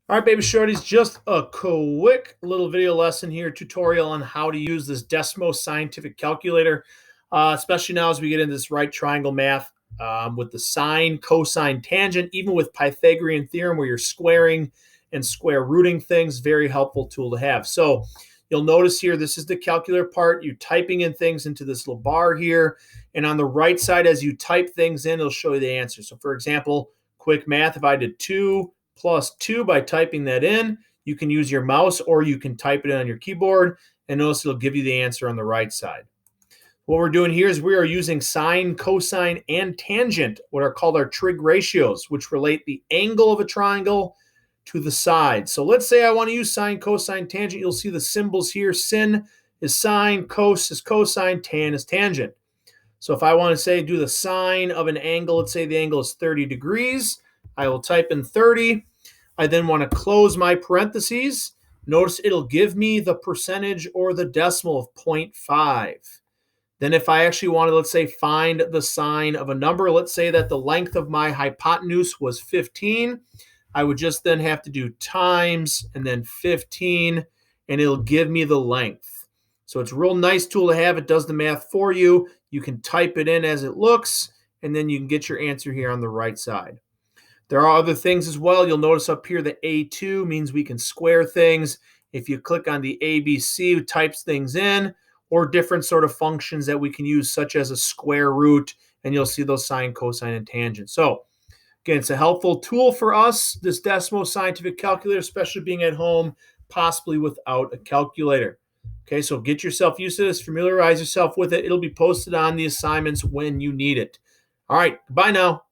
All right, baby shorties, just a quick little video lesson here, tutorial on how to use this Desmos scientific calculator, especially now as we get into this right triangle math with the sine, cosine, tangent, even with Pythagorean theorem where you're squaring and square rooting things, very helpful tool to have. So you'll notice here, this is the calculator part. You're typing in things into this little bar here. And on the right side, as you type things in, it'll show you the answer. So for example, quick math, if I did 2 plus 2 by typing that in. You can use your mouse or you can type it in on your keyboard, and notice it'll give you the answer on the right side. What we're doing here is we are using sine, cosine, and tangent, what are called our trig ratios, which relate the angle of a triangle to the side. So let's say I want to use sine, cosine, tangent. You'll see the symbols here. Sin is sine, cos is cosine, tan is tangent. So if I want to say do the sine of an angle, let's say the angle is 30 degrees, I will type in 30. I then want to close my parentheses. Notice it'll give me the percentage or the decimal of 0.5. Then if I actually wanted, let's say, find the sine of a number, let's say that the length of my hypotenuse was 15, I would just then have to do times and then 15, and it'll give me the length. So it's a real nice tool to have. It does the math for you. You can type it in as it looks, and then you can get your answer here on the right side. There are other things as well. You'll notice up here that A2 means we can square things. If you click on the ABC, it types things in, or different sort of functions that we can use, such as a square root, and you'll see those sine, cosine, and tangent. So again, it's a helpful tool for us, this Desmos scientific calculator, especially being at home, possibly without a calculator. Okay, so get yourself used to this, familiarize yourself with it. It'll be posted on the assignments when you need it. All right, bye now.